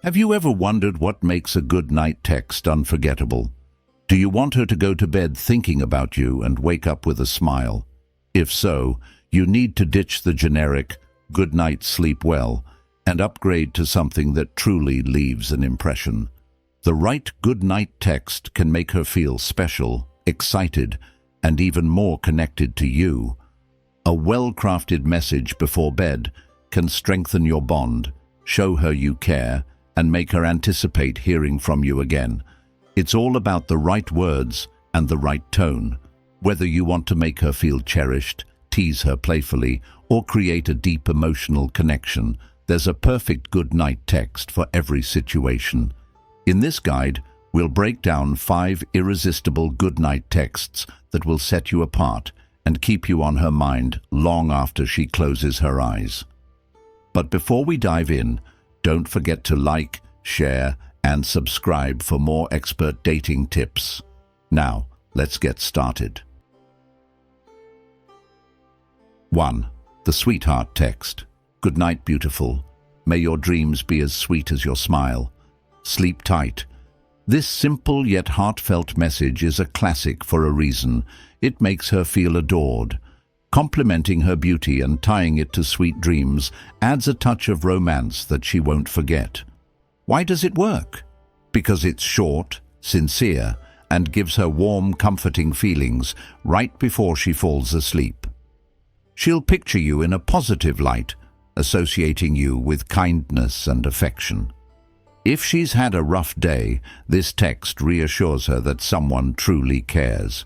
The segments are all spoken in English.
Have you ever wondered what makes a good night text unforgettable? Do you want her to go to bed thinking about you and wake up with a smile? If so, you need to ditch the generic "good night, sleep well" and upgrade to something that truly leaves an impression. The right good night text can make her feel special, excited, and even more connected to you. A well-crafted message before bed can strengthen your bond, show her you care, and make her anticipate hearing from you again. It's all about the right words and the right tone. Whether you want to make her feel cherished, tease her playfully, or create a deep emotional connection, there's a perfect good night text for every situation. In this guide, we'll break down 5 irresistible good night texts that will set you apart and keep you on her mind long after she closes her eyes. But before we dive in, don't forget to like, share, and subscribe for more expert dating tips. Now, let's get started. 1. The sweetheart text. Good night, beautiful. May your dreams be as sweet as your smile. Sleep tight. This simple yet heartfelt message is a classic for a reason. It makes her feel adored. Complimenting her beauty and tying it to sweet dreams adds a touch of romance that she won't forget. Why does it work? Because it's short, sincere, and gives her warm, comforting feelings right before she falls asleep. She'll picture you in a positive light, associating you with kindness and affection. If she's had a rough day, this text reassures her that someone truly cares.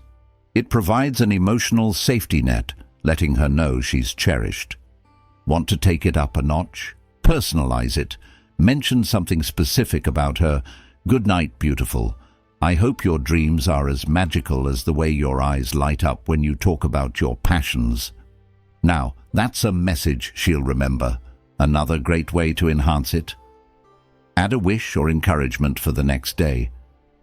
It provides an emotional safety net, letting her know she's cherished. Want to take it up a notch? Personalize it. Mention something specific about her. Good night, beautiful. I hope your dreams are as magical as the way your eyes light up when you talk about your passions. Now, that's a message she'll remember. Another great way to enhance it. Add a wish or encouragement for the next day.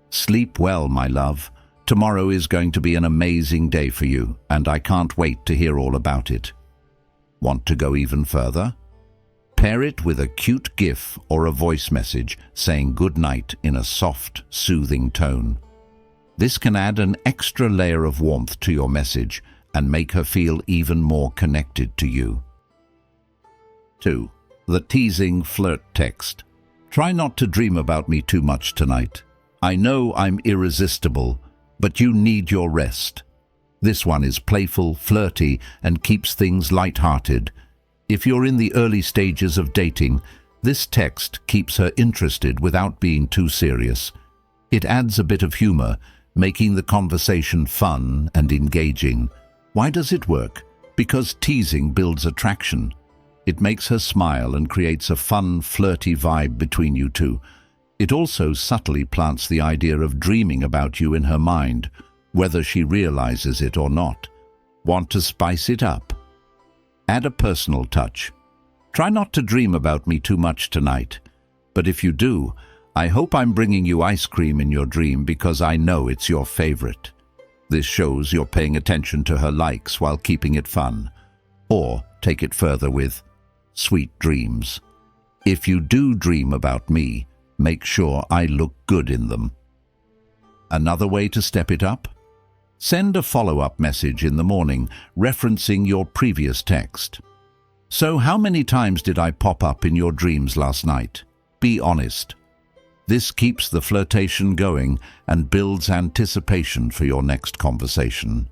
Sleep well, my love. Tomorrow is going to be an amazing day for you, and I can't wait to hear all about it. Want to go even further? Pair it with a cute GIF or a voice message saying good night in a soft, soothing tone. This can add an extra layer of warmth to your message and make her feel even more connected to you. 2. The teasing flirt text. Try not to dream about me too much tonight. I know I'm irresistible, but you need your rest. This one is playful, flirty, and keeps things light-hearted. If you're in the early stages of dating, this text keeps her interested without being too serious. It adds a bit of humor, making the conversation fun and engaging. Why does it work? Because teasing builds attraction. It makes her smile and creates a fun, flirty vibe between you two. It also subtly plants the idea of dreaming about you in her mind, whether she realizes it or not. Want to spice it up? Add a personal touch. Try not to dream about me too much tonight. But if you do, I hope I'm bringing you ice cream in your dream because I know it's your favorite. This shows you're paying attention to her likes while keeping it fun. Or take it further with sweet dreams. If you do dream about me, make sure I look good in them. Another way to step it up? Send a follow-up message in the morning referencing your previous text. So how many times did I pop up in your dreams last night? Be honest. This keeps the flirtation going and builds anticipation for your next conversation.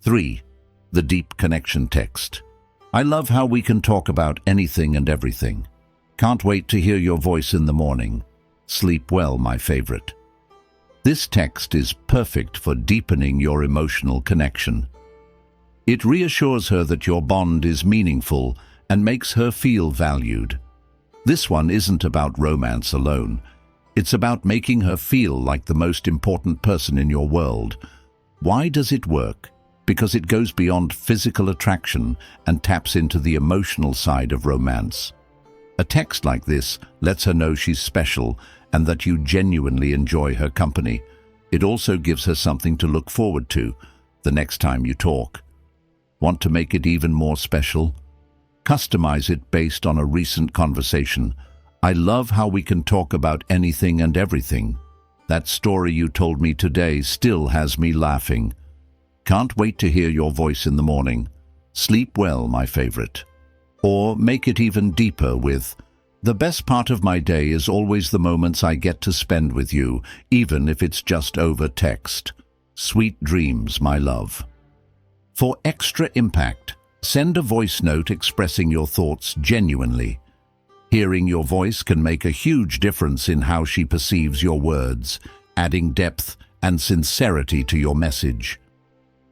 3. The deep connection text. I love how we can talk about anything and everything. Can't wait to hear your voice in the morning. Sleep well, my favorite. This text is perfect for deepening your emotional connection. It reassures her that your bond is meaningful and makes her feel valued. This one isn't about romance alone. It's about making her feel like the most important person in your world. Why does it work? Because it goes beyond physical attraction and taps into the emotional side of romance. A text like this lets her know she's special and that you genuinely enjoy her company. It also gives her something to look forward to the next time you talk. Want to make it even more special? Customize it based on a recent conversation. I love how we can talk about anything and everything. That story you told me today still has me laughing. Can't wait to hear your voice in the morning. Sleep well, my favorite. Or make it even deeper with, the best part of my day is always the moments I get to spend with you, even if it's just over text. Sweet dreams, my love. For extra impact, send a voice note expressing your thoughts genuinely. Hearing your voice can make a huge difference in how she perceives your words, adding depth and sincerity to your message.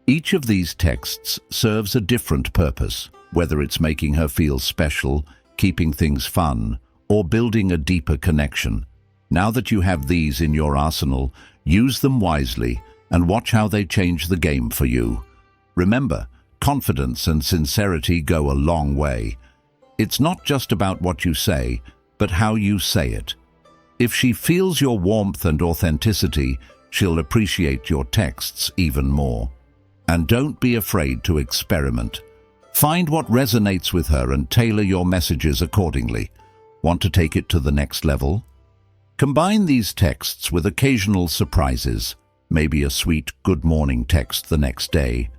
Each of these texts serves a different purpose, whether it's making her feel special, keeping things fun, or building a deeper connection. Now that you have these in your arsenal, use them wisely and watch how they change the game for you. Remember, confidence and sincerity go a long way. It's not just about what you say, but how you say it. If she feels your warmth and authenticity, she'll appreciate your texts even more. And don't be afraid to experiment. Find what resonates with her and tailor your messages accordingly. Want to take it to the next level? Combine these texts with occasional surprises, maybe a sweet good morning text the next day,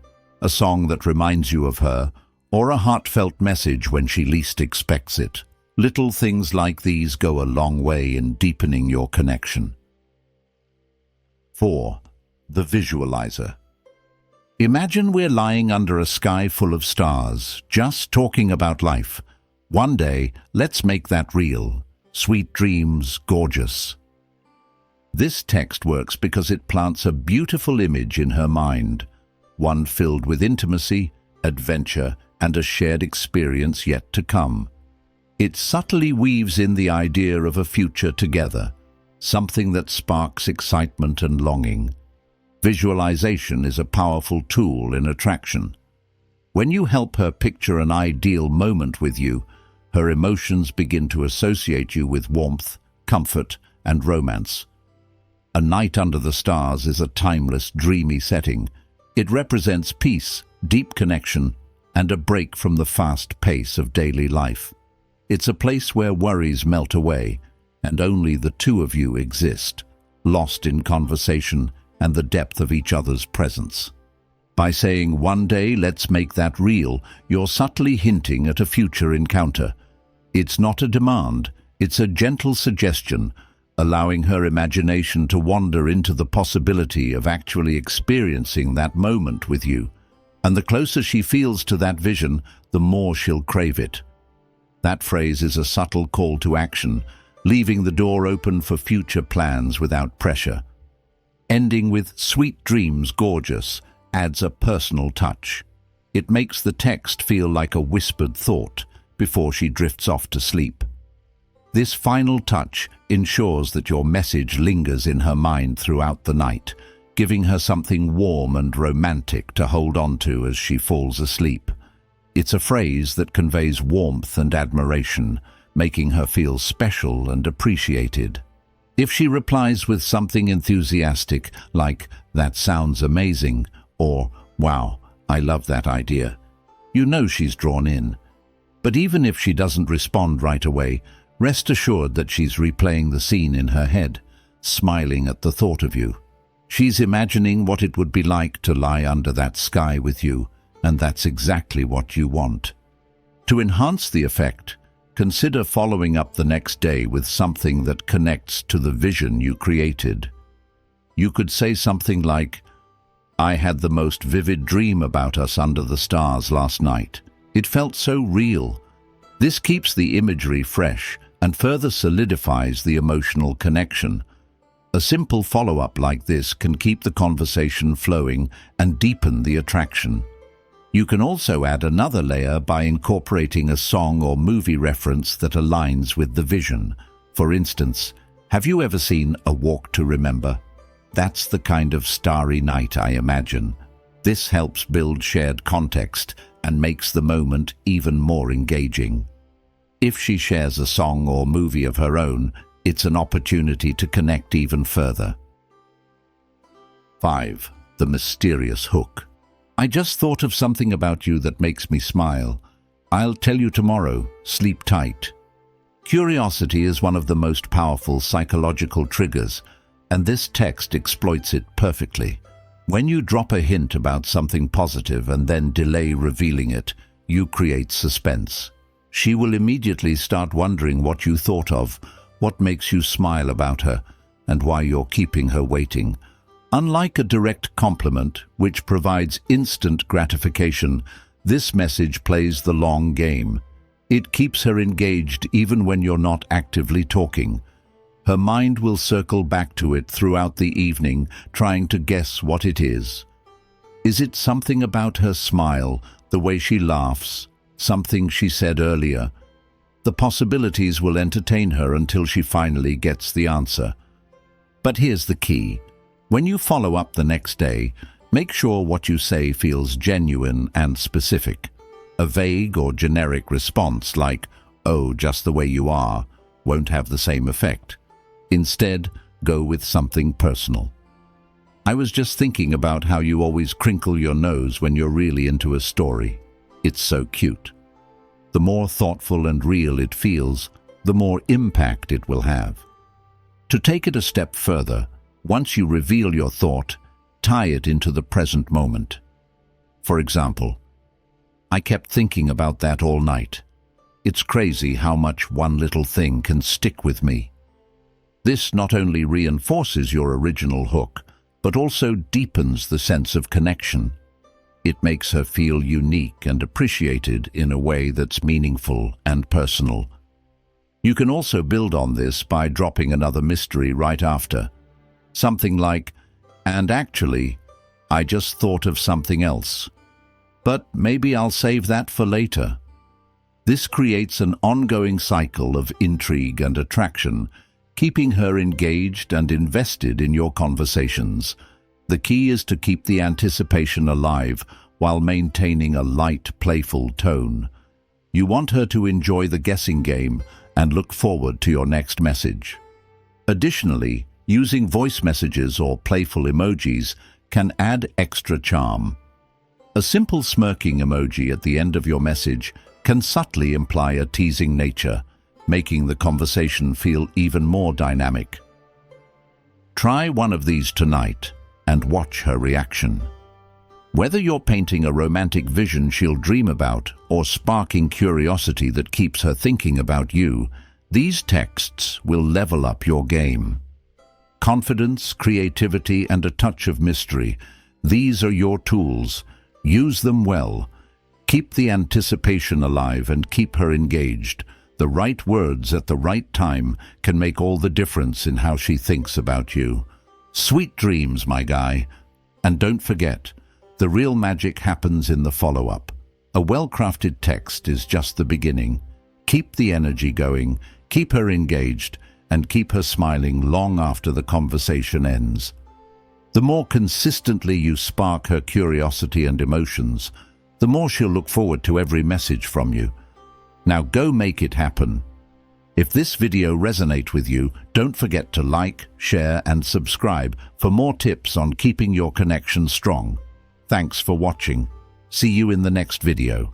a song that reminds you of her, or a heartfelt message when she least expects it. Little things like these go a long way in deepening your connection. 4. The visualizer. Imagine we're lying under a sky full of stars, just talking about life. One day, let's make that real. Sweet dreams, gorgeous. This text works because it plants a beautiful image in her mind, one filled with intimacy, adventure, and a shared experience yet to come. It subtly weaves in the idea of a future together, something that sparks excitement and longing. Visualization is a powerful tool in attraction. When you help her picture an ideal moment with you, her emotions begin to associate you with warmth, comfort, and romance. A night under the stars is a timeless, dreamy setting. It represents peace, deep connection, and a break from the fast pace of daily life. It's a place where worries melt away, and only the two of you exist, lost in conversation and the depth of each other's presence. By saying, "One day, let's make that real," you're subtly hinting at a future encounter. It's not a demand, it's a gentle suggestion, allowing her imagination to wander into the possibility of actually experiencing that moment with you. And the closer she feels to that vision, the more she'll crave it. That phrase is a subtle call to action, leaving the door open for future plans without pressure. Ending with "sweet dreams, gorgeous" adds a personal touch. It makes the text feel like a whispered thought before she drifts off to sleep. This final touch ensures that your message lingers in her mind throughout the night, giving her something warm and romantic to hold on to as she falls asleep. It's a phrase that conveys warmth and admiration, making her feel special and appreciated. If she replies with something enthusiastic like, "That sounds amazing," or "Wow, I love that idea," you know she's drawn in. But even if she doesn't respond right away, rest assured that she's replaying the scene in her head, smiling at the thought of you. She's imagining what it would be like to lie under that sky with you, and that's exactly what you want. To enhance the effect, consider following up the next day with something that connects to the vision you created. You could say something like, "I had the most vivid dream about us under the stars last night. It felt so real." This keeps the imagery fresh and further solidifies the emotional connection. A simple follow-up like this can keep the conversation flowing and deepen the attraction. You can also add another layer by incorporating a song or movie reference that aligns with the vision. For instance, have you ever seen A Walk to Remember? That's the kind of starry night I imagine. This helps build shared context and makes the moment even more engaging. If she shares a song or movie of her own, it's an opportunity to connect even further. 5. The mysterious hook. "I just thought of something about you that makes me smile. I'll tell you tomorrow. Sleep tight." Curiosity is one of the most powerful psychological triggers, and this text exploits it perfectly. When you drop a hint about something positive and then delay revealing it, you create suspense. She will immediately start wondering what you thought of, what makes you smile about her, and why you're keeping her waiting. Unlike a direct compliment, which provides instant gratification, this message plays the long game. It keeps her engaged even when you're not actively talking. Her mind will circle back to it throughout the evening, trying to guess what it is. Is it something about her smile, the way she laughs, something she said earlier? The possibilities will entertain her until she finally gets the answer. But here's the key. When you follow up the next day, make sure what you say feels genuine and specific. A vague or generic response like, "Oh, just the way you are," won't have the same effect. Instead, go with something personal. "I was just thinking about how you always crinkle your nose when you're really into a story. It's so cute." The more thoughtful and real it feels, the more impact it will have. To take it a step further, once you reveal your thought, tie it into the present moment. For example, "I kept thinking about that all night. It's crazy how much one little thing can stick with me." This not only reinforces your original hook, but also deepens the sense of connection. It makes her feel unique and appreciated in a way that's meaningful and personal. You can also build on this by dropping another mystery right after. Something like, "And actually, I just thought of something else. But maybe I'll save that for later." This creates an ongoing cycle of intrigue and attraction, keeping her engaged and invested in your conversations. The key is to keep the anticipation alive while maintaining a light, playful tone. You want her to enjoy the guessing game and look forward to your next message. Additionally, using voice messages or playful emojis can add extra charm. A simple smirking emoji at the end of your message can subtly imply a teasing nature, making the conversation feel even more dynamic. Try one of these tonight and watch her reaction. Whether you're painting a romantic vision she'll dream about or sparking curiosity that keeps her thinking about you, these texts will level up your game. Confidence, creativity, and a touch of mystery. These are your tools. Use them well. Keep the anticipation alive and keep her engaged. The right words at the right time can make all the difference in how she thinks about you. Sweet dreams, my guy. And don't forget, the real magic happens in the follow-up. A well-crafted text is just the beginning. Keep the energy going, keep her engaged, and keep her smiling long after the conversation ends. The more consistently you spark her curiosity and emotions, the more she'll look forward to every message from you. Now go make it happen. If this video resonates with you, don't forget to like, share, and subscribe for more tips on keeping your connection strong. Thanks for watching. See you in the next video.